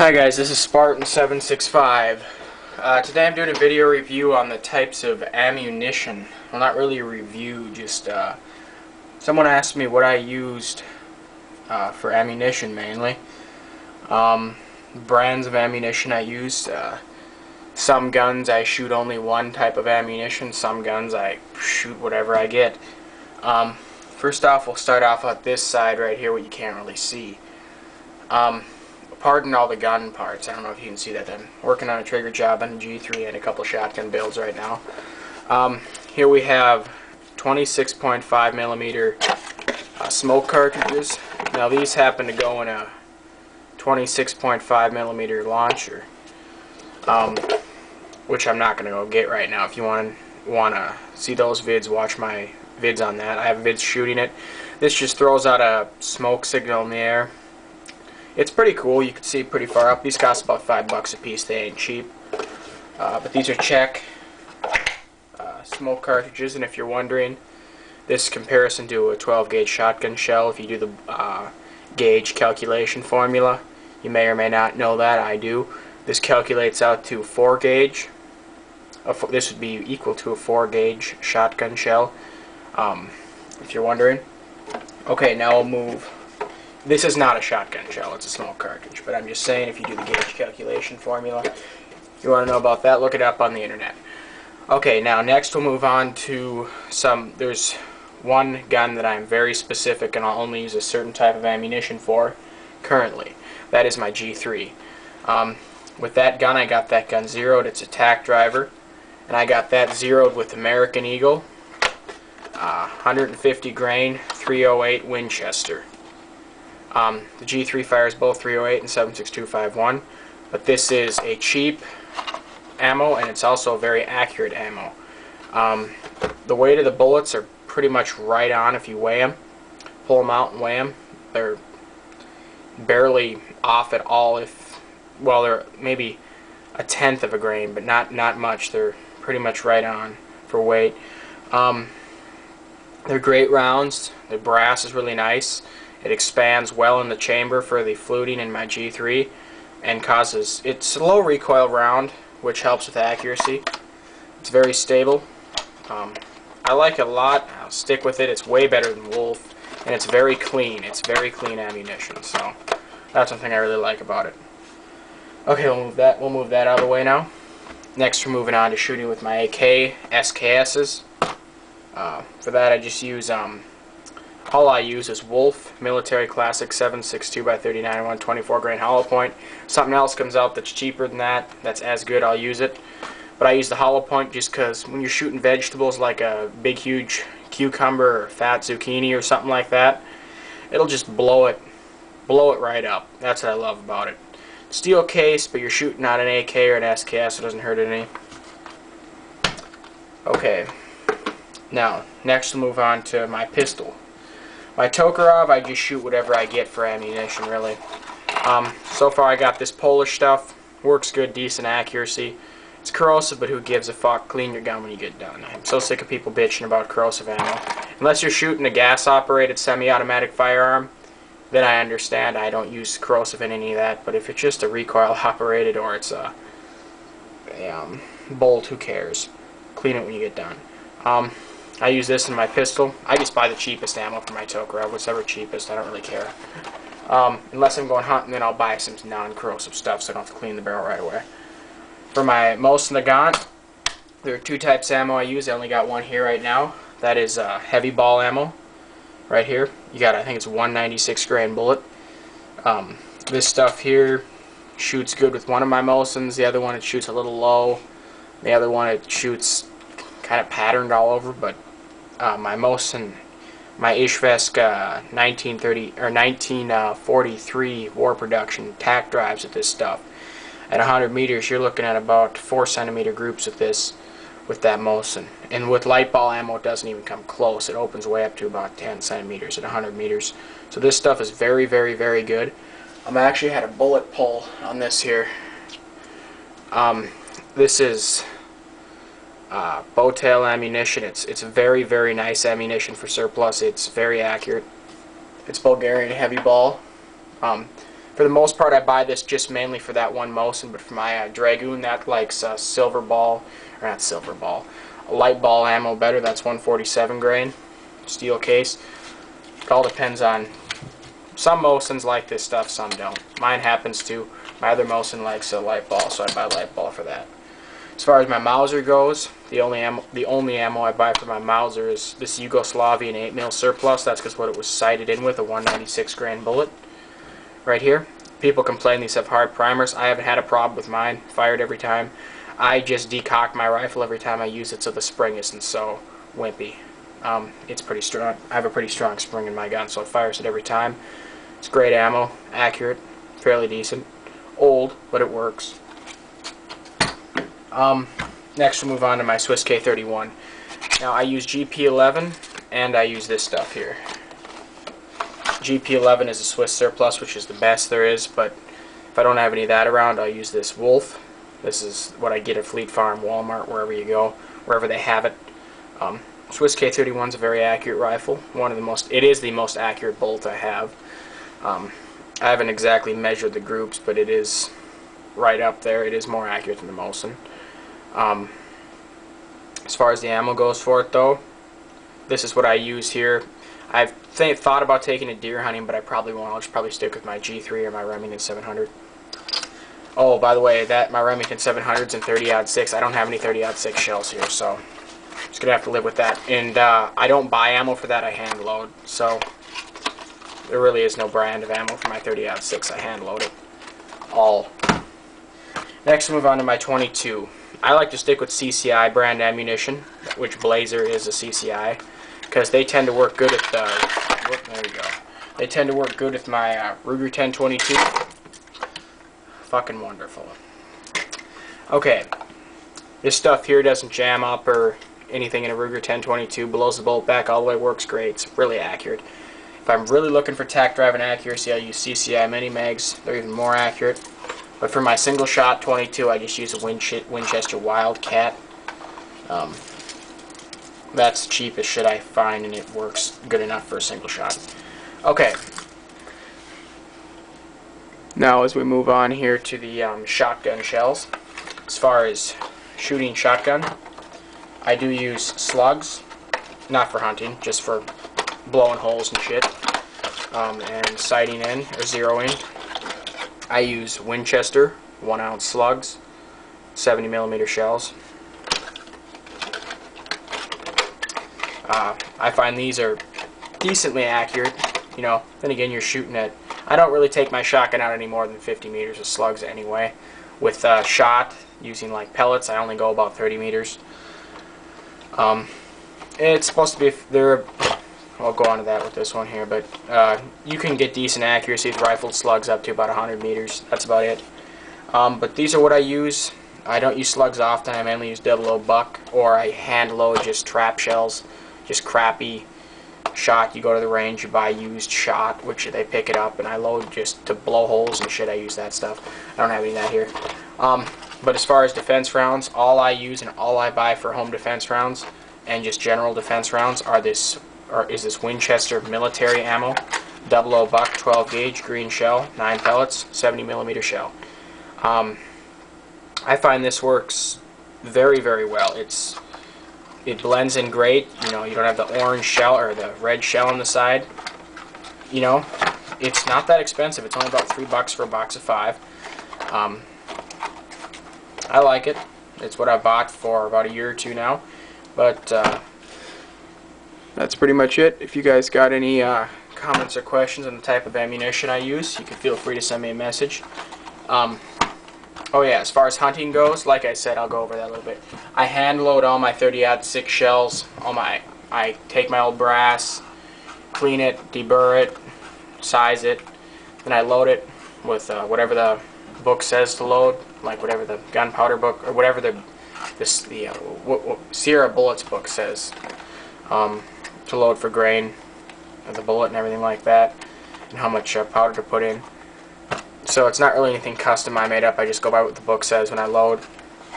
Hi guys, this is Spartan765. Today I'm doing a video review on the types of ammunition. Well, not really a review, just someone asked me what I used for ammunition mainly. Brands of ammunition I used. Some guns I shoot only one type of ammunition, some guns I shoot whatever I get. First off, we'll start off at this side right here, what you can't really see. Pardon all the gun parts. I don't know if you can see that. I'm working on a trigger job on a G3 and a couple shotgun builds right now. Here we have 26.5 millimeter smoke cartridges. Now these happen to go in a 26.5 millimeter launcher, which I'm not going to go get right now. If you want to see those vids, watch my vids on that. I have vids shooting it. This just throws out a smoke signal in the air. It's pretty cool. You can see pretty far up. These cost about $5 a piece. They ain't cheap. But these are Czech smoke cartridges, and if you're wondering, this comparison to a 12 gauge shotgun shell, if you do the gauge calculation formula, you may or may not know that. I do. This calculates out to 4 gauge. This would be equal to a 4 gauge shotgun shell, if you're wondering. Okay, now we'll move. This is not a shotgun shell, it's a smoke cartridge, but I'm just saying, if you do the gauge calculation formula, if you want to know about that, look it up on the internet. Okay, now next we'll move on to there's one gun that I'm very specific and I'll only use a certain type of ammunition for currently. That is my G3. With that gun, I got that gun zeroed. It's a tack driver, and I got that zeroed with American Eagle, 150 grain, 308 Winchester. The G3 fires both 308 and 7.6251, but this is a cheap ammo, and it's also very accurate ammo. The weight of the bullets are pretty much right on if you weigh them. Pull them out and weigh them. They're barely off at all. Well, they're maybe a tenth of a grain, but not much. They're pretty much right on for weight. They're great rounds. The brass is really nice. It expands well in the chamber for the fluting in my G3 and it's a low recoil round, which helps with accuracy. It's very stable. I like it a lot. I'll stick with it. It's way better than Wolf, and it's very clean. It's very clean ammunition, so that's one thing I really like about it. Okay, we'll move that out of the way now. Next we're moving on to shooting with my AK SKSs. For that I just use all I use is Wolf Military Classic 7.62x39 124 grain hollow point. Something else comes out that's cheaper than that, that's as good, I'll use it. But I use the hollow point just because when you're shooting vegetables like a big huge cucumber or fat zucchini or something like that, it'll just blow it right up. That's what I love about it. Steel case, but you're shooting out an AK or an SKS, so it doesn't hurt it any. Okay, now next we'll move on to my pistol. My Tokarev, I just shoot whatever I get for ammunition, really. So far I got this Polish stuff. Works good, decent accuracy. It's corrosive, but who gives a fuck? Clean your gun when you get done. I'm so sick of people bitching about corrosive ammo. Unless you're shooting a gas-operated semi-automatic firearm, then I understand. I don't use corrosive in any of that. But if it's just a recoil-operated or it's a bolt, who cares? Clean it when you get done. I use this in my pistol. I just buy the cheapest ammo for my Tokarev, whatever cheapest, I don't really care. Unless I'm going hunting, then I'll buy some non-corrosive stuff so I don't have to clean the barrel right away. For my Mosin Nagant, there are two types of ammo I use. I only got one here right now. That is heavy ball ammo, right here. You got, I think it's 196 grain bullet. This stuff here shoots good with one of my Mosins. The other one it shoots a little low. The other one it shoots kind of patterned all over, but my Mosin, my Ishvesk 1943 war production tack drives with this stuff. At 100 meters, you're looking at about 4 centimeter groups with that Mosin. And with light ball ammo, it doesn't even come close. It opens way up to about 10 centimeters at 100 meters. So this stuff is very, very, very good. I actually had a bullet pull on this here. This is Bowtail ammunition. It's very, very nice ammunition for surplus. It's very accurate. It's Bulgarian heavy ball. For the most part, I buy this just mainly for that one Mosin, but for my Dragoon that likes silver ball, or not silver ball, light ball ammo better. That's 147 grain, steel case. It all depends on, some Mosins like this stuff, some don't. Mine happens to. My other Mosin likes a light ball, so I buy light ball for that. As far as my Mauser goes, the only ammo I buy for my Mauser is this Yugoslavian 8mm surplus. That's because what it was sighted in with, a 196 grain bullet. Right here. People complain these have hard primers. I haven't had a problem with mine. Fired every time. I just decock my rifle every time I use it, so the spring isn't so wimpy. It's pretty strong. I have a pretty strong spring in my gun, so it fires it every time. It's great ammo, accurate, fairly decent. Old, but it works. Next we'll move on to my Swiss K31. Now I use GP11 and I use this stuff here. GP11 is a Swiss surplus, which is the best there is, but if I don't have any of that around, I'll use this Wolf. This is what I get at Fleet Farm, Walmart, wherever you go, wherever they have it. Swiss K31 is a very accurate rifle. It is the most accurate bolt I have. I haven't exactly measured the groups, but it is right up there. It is more accurate than the Mosin. As far as the ammo goes for it, though, this is what I use here. I've thought about taking it deer hunting, but I probably won't. I'll just probably stick with my G3 or my Remington 700. Oh, by the way, my Remington 700's in 30-06. I don't have any 30-06 shells here, so I'm just gonna have to live with that. And I don't buy ammo for that. I hand load, so there really is no brand of ammo for my 30-06. I hand load it all. Next, we'll move on to my 22. I like to stick with CCI brand ammunition, which Blazer is a CCI, because they tend to work good at there you go. They tend to work good with my Ruger 1022. Fucking wonderful. Okay, this stuff here doesn't jam up or anything in a Ruger 1022. Blows the bolt back all the way. Works great. It's really accurate. If I'm really looking for tack driving accuracy, I use CCI Mini Mags. They're even more accurate. But for my single shot 22, I just use a Winchester Wildcat. That's the cheapest shit I find, and it works good enough for a single shot. Okay. Now as we move on here to the shotgun shells, as far as shooting shotgun, I do use slugs, not for hunting, just for blowing holes and shit, and sighting in, or zeroing. I use Winchester 1-ounce slugs, 70mm shells. I find these are decently accurate. You know, then again, you're shooting at, I don't really take my shotgun out any more than 50 meters of slugs anyway. With shot, using like pellets, I only go about 30 meters. It's supposed to be, I'll go on to that with this one here, but you can get decent accuracy with rifled slugs up to about 100 meters. That's about it. But these are what I use. I don't use slugs often. I mainly use 00 buck, or I hand load just trap shells, just crappy shot. You go to the range, you buy used shot, which they pick it up, and I load just to blow holes and shit. I use that stuff. I don't have any of that here. But as far as defense rounds, all I use and all I buy for home defense rounds and just general defense rounds is this Winchester military ammo, 00 buck, 12 gauge, green shell, 9 pellets, 70mm shell. I find this works very, very well. It blends in great. You know, you don't have the orange shell or the red shell on the side. You know, it's not that expensive. It's only about $3 for a box of 5. I like it. It's what I bought for about a year or two now. But that's pretty much it. If you guys got any comments or questions on the type of ammunition I use, you can feel free to send me a message. Oh yeah, as far as hunting goes, like I said, I'll go over that a little bit. I hand load all my 30-06 shells. I take my old brass, clean it, deburr it, size it, then I load it with whatever the book says to load, like whatever the gunpowder book or whatever the Sierra Bullets book says to load for grain of the bullet and everything like that, and how much powder to put in. So it's not really anything custom I made up. I just go by what the book says when I load.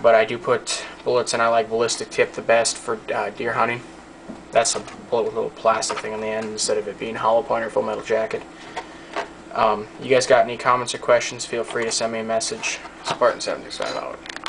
But I do put bullets in. I like ballistic tip the best for deer hunting. That's a bullet with a little plastic thing on the end instead of it being hollow point or full metal jacket. You guys got any comments or questions, feel free to send me a message. Spartan765 out.